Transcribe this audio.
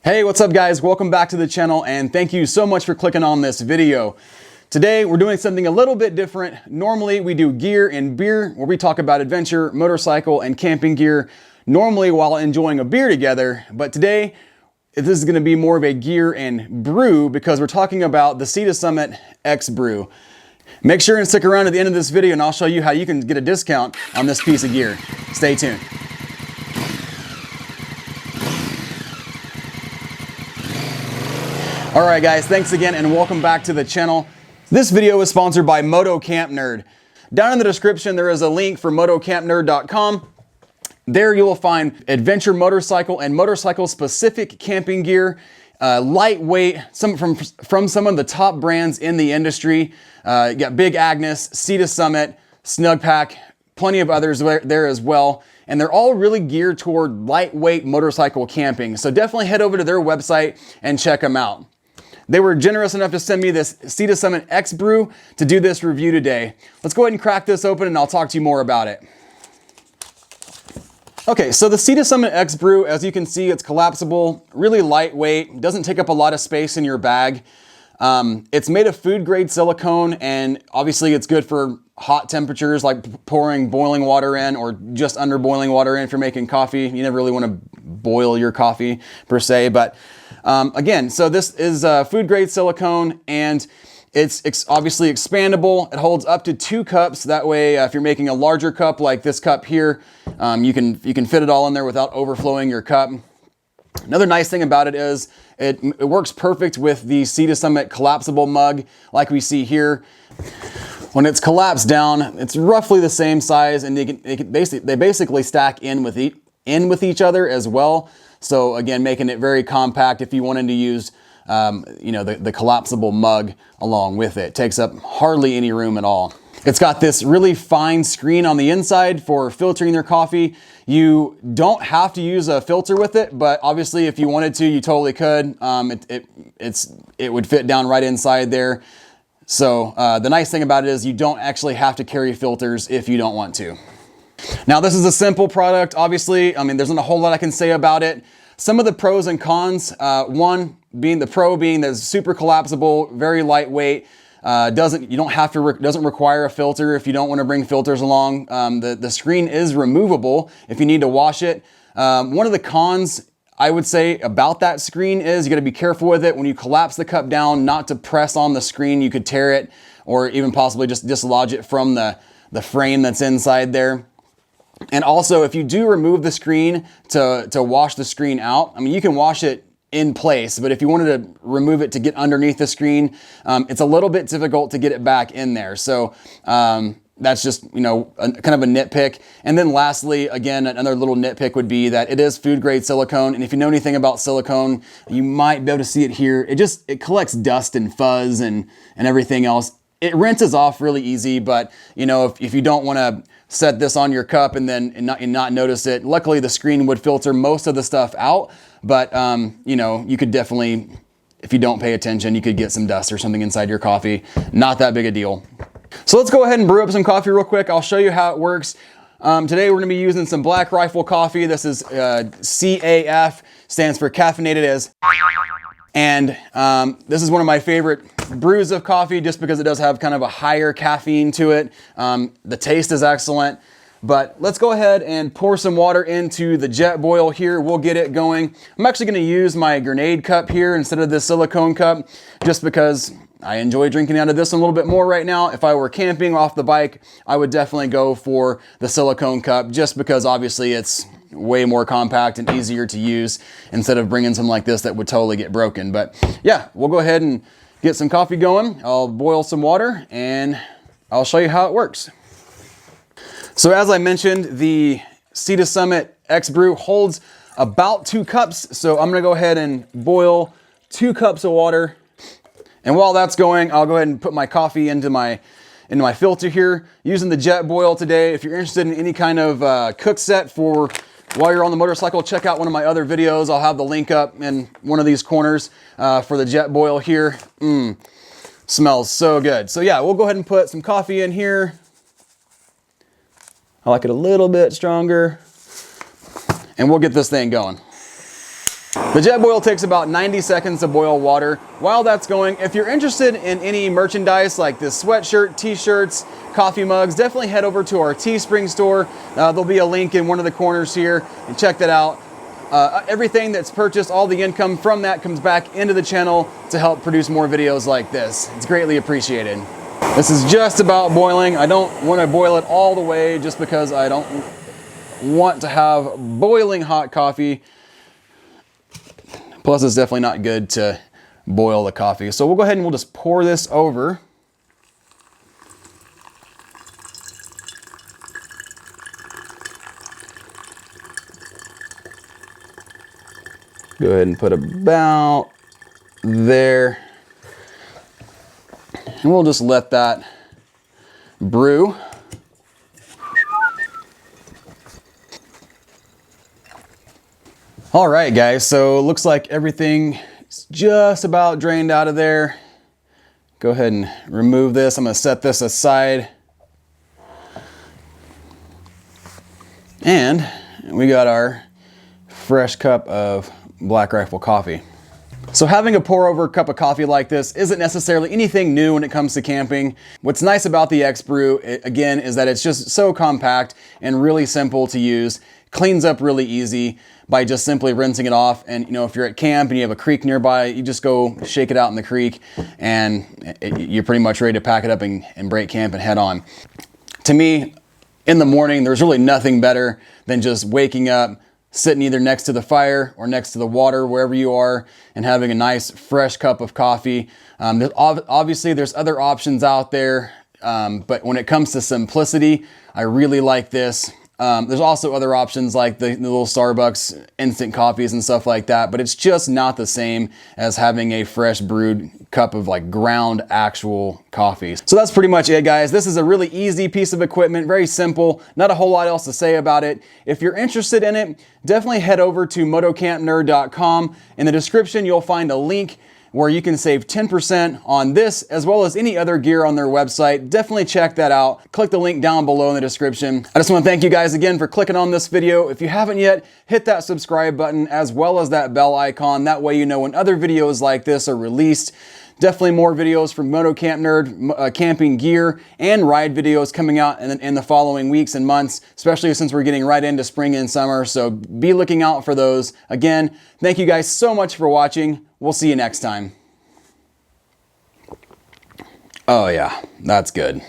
Hey, what's up guys? Welcome back to the channel and thank you so much for clicking on this video. Today we're doing something a little bit different. Normally we do gear and beer where we talk about adventure, motorcycle, and camping gear, normally while enjoying a beer together. But today this is going to be more of a gear and brew because we're talking about the Sea to Summit X-Brew. Make sure and stick around at the end of this video and I'll show you how you can get a discount on this piece of gear. Stay tuned. Alright guys, thanks again and welcome back to the channel. This video is sponsored by Moto Camp Nerd. Down in the description there is a link for motocampnerd.com. There you will find adventure motorcycle and motorcycle specific camping gear, lightweight, from some of the top brands in the industry. You got Big Agnes, Sea to Summit, Snugpack, plenty of others there as well. And they're all really geared toward lightweight motorcycle camping. So definitely head over to their website and check them out. They were generous enough to send me this Sea to Summit X-Brew to do this review today. Let's go ahead and crack this open and I'll talk to you more about it. Okay, so the Sea to Summit X-Brew, as you can see, it's collapsible, really lightweight, doesn't take up a lot of space in your bag. It's made of food grade silicone and obviously it's good for hot temperatures like pouring boiling water in or just under boiling water in if you're making coffee. You never really want to boil your coffee per se, but again, so this is food grade silicone and it's obviously expandable. It holds up to 2 cups. That way, if you're making a larger cup like this cup here, you can fit it all in there without overflowing your cup. Another nice thing about it is it works perfect with the Sea to Summit collapsible mug like we see here. When it's collapsed down, it's roughly the same size and they basically stack in with each other as well. So again, making it very compact if you wanted to use the collapsible mug along with it. Takes up hardly any room at all. It's got this really fine screen on the inside for filtering your coffee. You don't have to use a filter with it, but obviously if you wanted to, you totally could. It would fit down right inside there. So the nice thing about it is you don't actually have to carry filters if you don't want to. Now this is a simple product, obviously. I mean, there's not a whole lot I can say about it. Some of the pros and cons, one being the pro being that it's super collapsible, very lightweight, doesn't require a filter if you don't want to bring filters along. The screen is removable if you need to wash it. One of the cons I would say about that screen is you got to be careful with it when you collapse the cup down, not to press on the screen. You could tear it or even possibly just dislodge it from the frame that's inside there. And also, if you do remove the screen to wash the screen out, I mean, you can wash it in place, but if you wanted to remove it to get underneath the screen, it's a little bit difficult to get it back in there. So that's just, kind of a nitpick. And then lastly, again, another little nitpick would be that it is food grade silicone. And if you know anything about silicone, you might be able to see it here. It collects dust and fuzz and everything else. It rinses off really easy, but if you don't want to set this on your cup and not notice it, luckily the screen would filter most of the stuff out. But you could definitely, if you don't pay attention, you could get some dust or something inside your coffee. Not that big a deal. So let's go ahead and brew up some coffee real quick. I'll show you how it works. Today we're going to be using some Black Rifle coffee. This is CAF, stands for caffeinated as. And this is one of my favorite brews of coffee just because it does have kind of a higher caffeine to it. The taste is excellent. But let's go ahead and pour some water into the jet boil here. We'll get it going. I'm actually going to use my grenade cup here instead of this silicone cup just because I enjoy drinking out of this one a little bit more right now. If I were camping off the bike, I would definitely go for the silicone cup just because obviously it's way more compact and easier to use instead of bringing something like this that would totally get broken. But yeah, we'll go ahead and get some coffee going. I'll boil some water and I'll show you how it works. So as I mentioned, the Sea to Summit X-Brew holds about 2 cups. So I'm gonna go ahead and boil 2 cups of water. And while that's going, I'll go ahead and put my coffee into my filter here. Using the jet boil today. If you're interested in any kind of cook set for while you're on the motorcycle, check out one of my other videos. I'll have the link up in one of these corners for the jet boil here. Smells so good. So yeah, we'll go ahead and put some coffee in here. I like it a little bit stronger. And we'll get this thing going. The jet boil takes about 90 seconds to boil water. While that's going, if you're interested in any merchandise like this sweatshirt, t-shirts, coffee mugs, definitely head over to our TeeSpring store. There'll be a link in one of the corners here, and check that out. Everything that's purchased, all the income from that comes back into the channel to help produce more videos like this. It's greatly appreciated. This is just about boiling. I don't want to boil it all the way just because I don't want to have boiling hot coffee. Plus, it's definitely not good to boil the coffee. So we'll go ahead and we'll just pour this over. Go ahead and put about there. And we'll just let that brew. All right, guys, so it looks like everything is just about drained out of there. Go ahead and remove this. I'm gonna set this aside. And we got our fresh cup of Black Rifle coffee. So having a pour over cup of coffee like this isn't necessarily anything new when it comes to camping. What's nice about the X-Brew, again, is that it's just so compact and really simple to use. Cleans up really easy by just simply rinsing it off. And you know, if you're at camp and you have a creek nearby, you just go shake it out in the creek and you're pretty much ready to pack it up and break camp and head on. To me, in the morning, there's really nothing better than just waking up, sitting either next to the fire or next to the water, wherever you are, and having a nice fresh cup of coffee. Obviously, there's other options out there, but when it comes to simplicity, I really like this. There's also other options like the little Starbucks instant coffees and stuff like that, but it's just not the same as having a fresh brewed cup of like ground actual coffee. So that's pretty much it, guys. This is a really easy piece of equipment, very simple, not a whole lot else to say about it. If you're interested in it, definitely head over to motocampnerd.com. In the description, you'll find a link where you can save 10% on this as well as any other gear on their website. Definitely check that out. Click the link down below in the description. I just want to thank you guys again for clicking on this video. If you haven't yet, hit that subscribe button as well as that bell icon. That way you know when other videos like this are released. Definitely more videos from Moto Camp Nerd, camping gear and ride videos coming out in the following weeks and months, especially since we're getting right into spring and summer. So be looking out for those. Again, thank you guys so much for watching. We'll see you next time. Oh yeah, that's good.